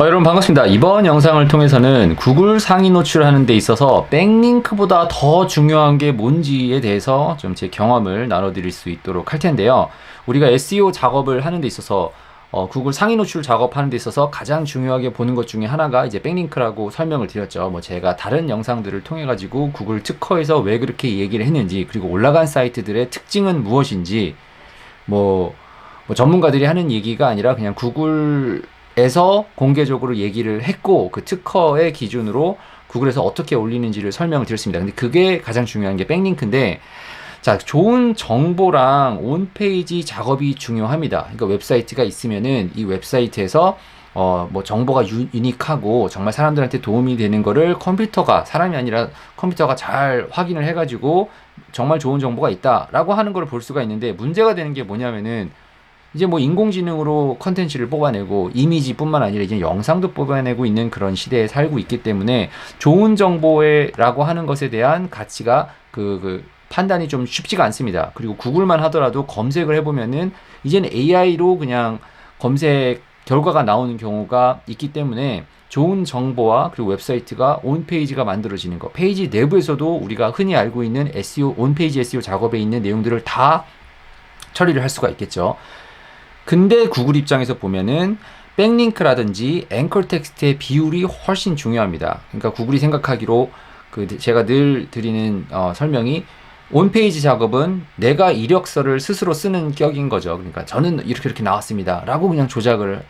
여러분 반갑습니다. 이번 영상을 통해서는 구글 상위 노출하는 데 있어서 백링크보다 더 중요한 게 뭔지에 대해서 좀 제 경험을 나눠드릴 수 있도록 할 텐데요. 우리가 SEO 작업을 하는 데 있어서 구글 상위 노출 작업하는 데 있어서 가장 중요하게 보는 것 중에 하나가 이제 백링크라고 설명을 드렸죠. 제가 다른 영상들을 통해 가지고 구글 특허에서 왜 그렇게 얘기를 했는지, 그리고 올라간 사이트들의 특징은 무엇인지, 전문가들이 하는 얘기가 아니라 그냥 구글에서 공개적으로 얘기를 했고, 그 특허의 기준으로 구글에서 어떻게 올리는지를 설명을 드렸습니다. 근데 그게 가장 중요한 게 백링크인데, 자, 좋은 정보랑 온페이지 작업이 중요합니다. 그러니까 웹사이트가 있으면은 이 웹사이트에서 정보가 유니크하고 정말 사람들한테 도움이 되는 거를 사람이 아니라 컴퓨터가 잘 확인을 해가지고 정말 좋은 정보가 있다라고 하는 걸 볼 수가 있는데, 문제가 되는 게 뭐냐면은 이제 인공지능으로 컨텐츠를 뽑아내고 이미지뿐만 아니라 이제 영상도 뽑아내고 있는 그런 시대에 살고 있기 때문에 좋은 정보라고 하는 것에 대한 가치가 판단이 좀 쉽지가 않습니다. 그리고 구글만 하더라도 검색을 해보면은 이제는 AI로 그냥 검색 결과가 나오는 경우가 있기 때문에 좋은 정보와 그리고 웹사이트가 온페이지가 만들어지는 거, 페이지 내부에서도 우리가 흔히 알고 있는 SEO, 온페이지 SEO 작업에 있는 내용들을 다 처리를 할 수가 있겠죠. 근데 구글 입장에서 보면은 백링크라든지 앵커 텍스트의 비율이 훨씬 중요합니다. 그러니까 구글이 생각하기로 제가 늘 드리는 설명이, 온페이지 작업은 내가 이력서를 스스로 쓰는 격인 거죠. 그러니까 저는 이렇게 나왔습니다 라고 그냥 조작을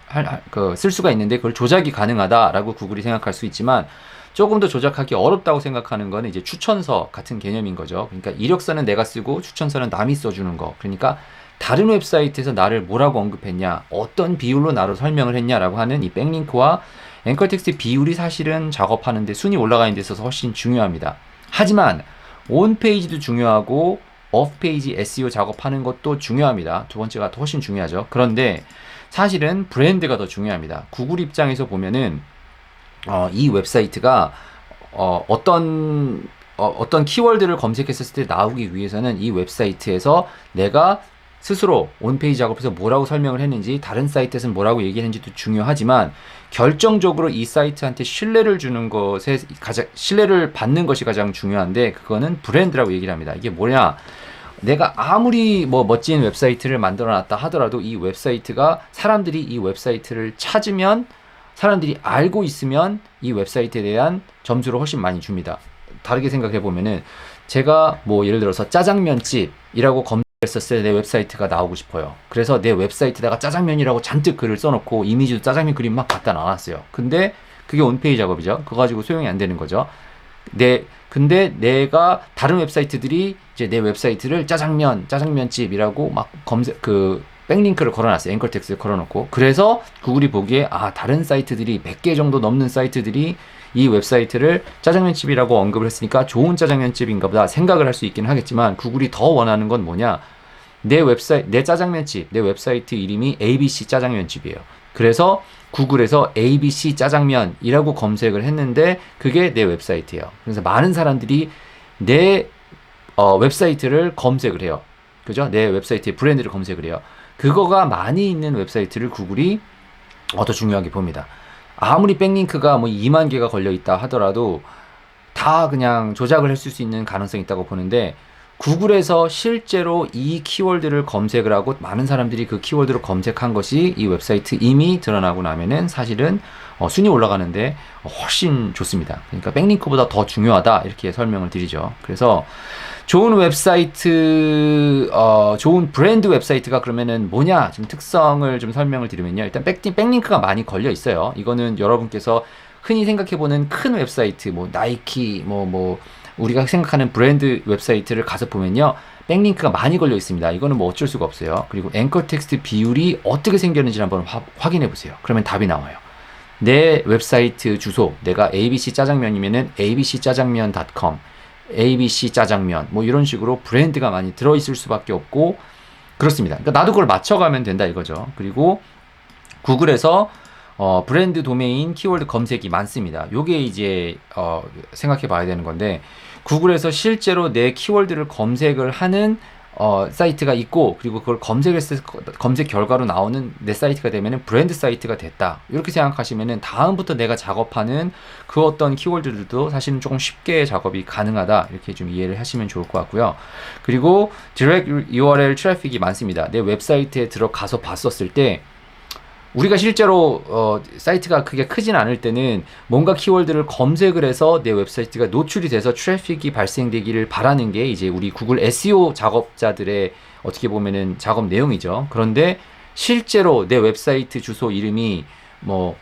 쓸 수가 있는데, 그걸 조작이 가능하다라고 구글이 생각할 수 있지만, 조금 더 조작하기 어렵다고 생각하는 거는 이제 추천서 같은 개념인 거죠. 그러니까 이력서는 내가 쓰고 추천서는 남이 써주는 거. 그러니까 다른 웹사이트에서 나를 뭐라고 언급했냐, 어떤 비율로 나를 설명을 했냐라고 하는 이 백링크와 앵커 텍스트 비율이 사실은 작업하는데, 순위 올라가는 데 있어서 훨씬 중요합니다. 하지만 온페이지도 중요하고 오프페이지 SEO 작업하는 것도 중요합니다. 두 번째가 더 훨씬 중요하죠. 그런데 사실은 브랜드가 더 중요합니다. 구글 입장에서 보면은 이 웹사이트가 어떤 키워드를 검색했을 때 나오기 위해서는 이 웹사이트에서 내가 스스로 온페이지 작업에서 뭐라고 설명을 했는지, 다른 사이트에서는 뭐라고 얘기했는지도 중요하지만, 결정적으로 이 사이트한테 신뢰를 받는 것이 가장 중요한데, 그거는 브랜드라고 얘기를 합니다. 이게 뭐냐? 내가 아무리 멋진 웹사이트를 만들어 놨다 하더라도 이 웹사이트가, 사람들이 이 웹사이트를 찾으면, 사람들이 알고 있으면 이 웹사이트에 대한 점수를 훨씬 많이 줍니다. 다르게 생각해 보면은, 제가 예를 들어서 짜장면집이라고 했었을 때 내 웹사이트가 나오고 싶어요. 그래서 내 웹사이트에다가 짜장면이라고 잔뜩 글을 써놓고 이미지도 짜장면 그림 막 갖다 놔놨어요. 근데 그게 온페이지 작업이죠. 그거 가지고 소용이 안 되는 거죠. 근데 내가 다른 웹사이트들이 이제 내 웹사이트를 짜장면집이라고 막 백링크를 걸어놨어요. 앵커 텍스트를 걸어놓고. 그래서 구글이 보기에, 다른 사이트들이 100개 정도 넘는 사이트들이 이 웹사이트를 짜장면집이라고 언급을 했으니까 좋은 짜장면집인가 보다 생각을 할 수 있긴 하겠지만, 구글이 더 원하는 건 뭐냐? 내 웹사이트 이름이 ABC 짜장면집이에요. 그래서 구글에서 ABC 짜장면이라고 검색을 했는데 그게 내 웹사이트예요. 그래서 많은 사람들이 내 웹사이트를 검색을 해요. 그죠? 내 웹사이트의 브랜드를 검색을 해요. 그거가 많이 있는 웹사이트를 구글이 더 중요하게 봅니다. 아무리 백링크가 2만 개가 걸려 있다 하더라도 다 그냥 조작을 했을 수 있는 가능성이 있다고 보는데, 구글에서 실제로 이 키워드를 검색을 하고 많은 사람들이 그 키워드를 검색한 것이 이 웹사이트 이미 드러나고 나면은 사실은 순위 올라가는데 훨씬 좋습니다. 그러니까 백링크보다 더 중요하다, 이렇게 설명을 드리죠. 그래서 좋은 웹사이트, 좋은 브랜드 웹사이트가 그러면은 뭐냐, 좀 특성을 좀 설명을 드리면요. 일단 백링크가 많이 걸려 있어요. 이거는 여러분께서 흔히 생각해보는 큰 웹사이트, 나이키, 우리가 생각하는 브랜드 웹사이트를 가서 보면요, 백링크가 많이 걸려 있습니다. 이거는 어쩔 수가 없어요. 그리고 앵커 텍스트 비율이 어떻게 생겼는지 한번 확인해 보세요. 그러면 답이 나와요. 내 웹사이트 주소, 내가 ABC 짜장면이면은 abc짜장면.com, ABC 짜장면, 이런 식으로 브랜드가 많이 들어있을 수밖에 없고, 그렇습니다. 그러니까 나도 그걸 맞춰가면 된다 이거죠. 그리고 구글에서 브랜드 도메인 키워드 검색이 많습니다. 요게 이제 생각해 봐야 되는 건데, 구글에서 실제로 내 키워드를 검색을 하는 사이트가 있고 그리고 그걸 검색했을 검색 결과로 나오는 내 사이트가 되면은 브랜드 사이트가 됐다. 이렇게 생각하시면은 다음부터 내가 작업하는 그 어떤 키워드들도 사실은 조금 쉽게 작업이 가능하다. 이렇게 좀 이해를 하시면 좋을 것 같고요. 그리고 디렉트 URL 트래픽이 많습니다. 내 웹사이트에 들어가서 봤었을 때 우리가 실제로 사이트가 그게 크진 않을 때는 뭔가 키워드를 검색을 해서 내 웹사이트가 노출이 돼서 트래픽이 발생되기를 바라는 게 이제 우리 구글 SEO 작업자들의 어떻게 보면은 작업 내용이죠. 그런데 실제로 내 웹사이트 주소 이름이 뭐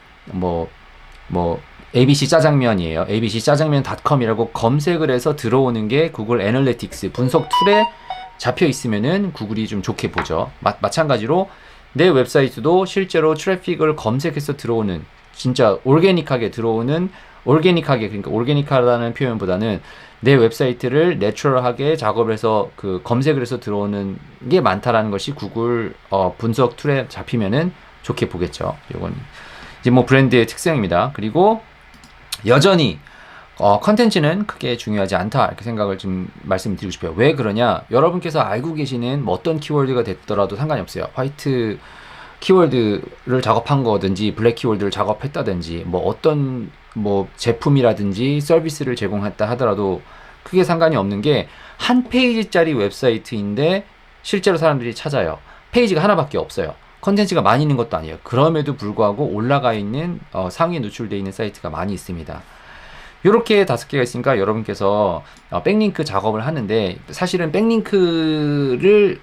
ABC 짜장면이에요. ABC 짜장면.com이라고 검색을 해서 들어오는 게 구글 애널리틱스 분석 툴에 잡혀 있으면은 구글이 좀 좋게 보죠. 마찬가지로 내 웹사이트도 실제로 트래픽을 검색해서 들어오는 진짜 올게닉하게 들어오는 그러니까 올게닉하다는 표현보다는 내 웹사이트를 내추럴하게 작업을 해서 그 검색을 해서 들어오는 게 많다라는 것이 구글 분석 툴에 잡히면은 좋게 보겠죠. 이건 이제 뭐 브랜드의 특성입니다. 그리고 여전히 컨텐츠는 크게 중요하지 않다 이렇게 생각을 좀 말씀드리고 싶어요. 왜 그러냐? 여러분께서 알고 계시는 뭐 어떤 키워드가 됐더라도 상관이 없어요. 화이트 키워드를 작업한 거든지 블랙 키워드를 작업했다든지 뭐 어떤 뭐 제품이라든지 서비스를 제공했다 하더라도 크게 상관이 없는 게 한 페이지짜리 웹사이트인데 실제로 사람들이 찾아요. 페이지가 하나밖에 없어요. 컨텐츠가 많이 있는 것도 아니에요. 그럼에도 불구하고 올라가 있는 상위에 노출되어 있는 사이트가 많이 있습니다. 이렇게 5개가 있으니까 여러분께서 백링크 작업을 하는데 사실은 백링크를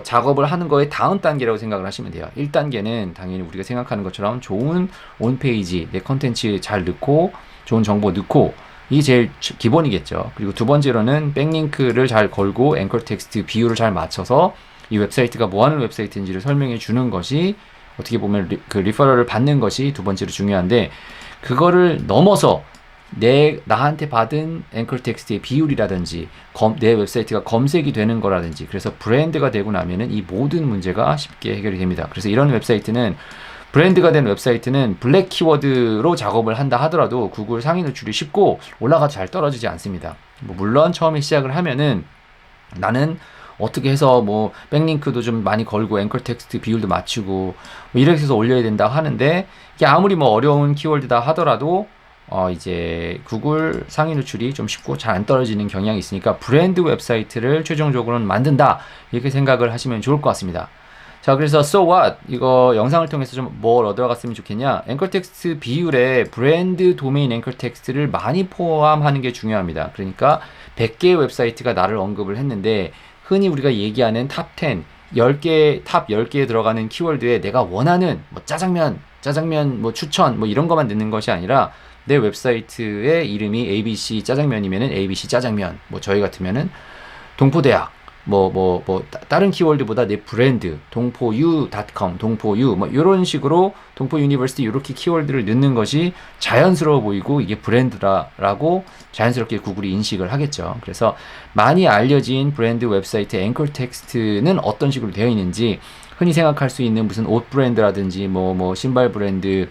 작업을 하는 거의 다음 단계라고 생각을 하시면 돼요. 1단계는 당연히 우리가 생각하는 것처럼 좋은 온페이지, 내 컨텐츠 잘 넣고 좋은 정보 넣고 이게 제일 기본이겠죠. 그리고 두 번째로는 백링크를 잘 걸고 앵커 텍스트 비율을 잘 맞춰서 이 웹사이트가 뭐 하는 웹사이트인지를 설명해 주는 것이 어떻게 보면 그 리퍼럴을 받는 것이 두 번째로 중요한데 그거를 넘어서 나한테 받은 앵커 텍스트의 비율이라든지 내 웹사이트가 검색이 되는 거라든지 그래서 브랜드가 되고 나면은 이 모든 문제가 쉽게 해결이 됩니다. 그래서 이런 웹사이트는 브랜드가 된 웹사이트는 블랙 키워드로 작업을 한다 하더라도 구글 상위 노출이 쉽고 올라가도 잘 떨어지지 않습니다. 뭐 물론 처음에 시작을 하면은 나는 어떻게 해서 뭐 백링크도 좀 많이 걸고 앵커 텍스트 비율도 맞추고 뭐 이렇게 해서 올려야 된다 하는데 이게 아무리 뭐 어려운 키워드다 하더라도 이제 구글 상위 노출이 좀 쉽고 잘 안 떨어지는 경향이 있으니까 브랜드 웹사이트를 최종적으로는 만든다 이렇게 생각을 하시면 좋을 것 같습니다. 자, 그래서 so what 이거 영상을 통해서 좀 뭘 얻어갔으면 좋겠냐? 앵커 텍스트 비율에 브랜드 도메인 앵커 텍스트를 많이 포함하는 게 중요합니다. 그러니까 100개의 웹사이트가 나를 언급을 했는데 흔히 우리가 얘기하는 탑 10, 탑 10개에 들어가는 키워드에 내가 원하는 뭐 짜장면 뭐 추천 뭐 이런 것만 넣는 것이 아니라 내 웹사이트의 이름이 ABC 짜장면이면은 ABC 짜장면, 뭐 저희 같으면은 동포대학, 다른 키워드보다 내 브랜드, 동포유.com, 동포유, 뭐 이런 식으로 동포 유니버시티 이렇게 키워드를 넣는 것이 자연스러워 보이고 이게 브랜드라고 자연스럽게 구글이 인식을 하겠죠. 그래서 많이 알려진 브랜드 웹사이트 앵커 텍스트는 어떤 식으로 되어 있는지 흔히 생각할 수 있는 무슨 옷 브랜드라든지 뭐 신발 브랜드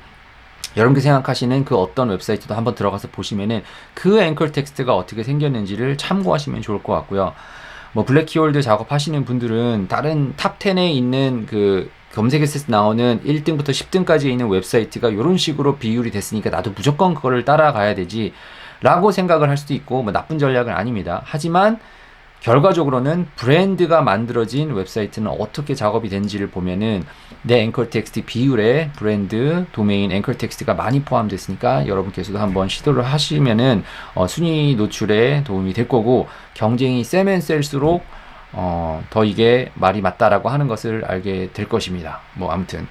여러분들 생각하시는 그 어떤 웹사이트도 한번 들어가서 보시면은 그 앵커 텍스트가 어떻게 생겼는지를 참고하시면 좋을 것 같고요. 뭐 블랙 키워드 작업하시는 분들은 다른 탑 10에 있는 그 검색했을 때 나오는 1등부터 10등까지 있는 웹사이트가 이런 식으로 비율이 됐으니까 나도 무조건 그거를 따라가야 되지 라고 생각을 할 수도 있고 뭐 나쁜 전략은 아닙니다. 하지만 결과적으로는 브랜드가 만들어진 웹사이트는 어떻게 작업이 된지를 보면은 내 앵커 텍스트 비율에 브랜드, 도메인, 앵커 텍스트가 많이 포함됐으니까 여러분께서도 한번 시도를 하시면은 순위 노출에 도움이 될 거고 경쟁이 세면 셀수록 더 이게 말이 맞다라고 하는 것을 알게 될 것입니다. 뭐 아무튼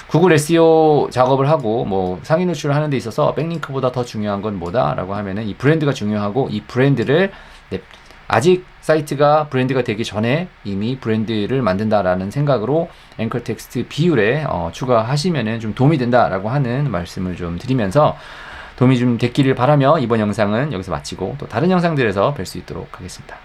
구글 SEO 작업을 하고 뭐 상위 노출을 하는 데 있어서 백링크보다 더 중요한 건 뭐다라고 하면은 이 브랜드가 중요하고 이 브랜드를 아직 사이트가 브랜드가 되기 전에 이미 브랜드를 만든다라는 생각으로 앵커 텍스트 비율에 추가하시면은 좀 도움이 된다라고 하는 말씀을 좀 드리면서 도움이 좀 됐기를 바라며 이번 영상은 여기서 마치고 또 다른 영상들에서 뵐 수 있도록 하겠습니다.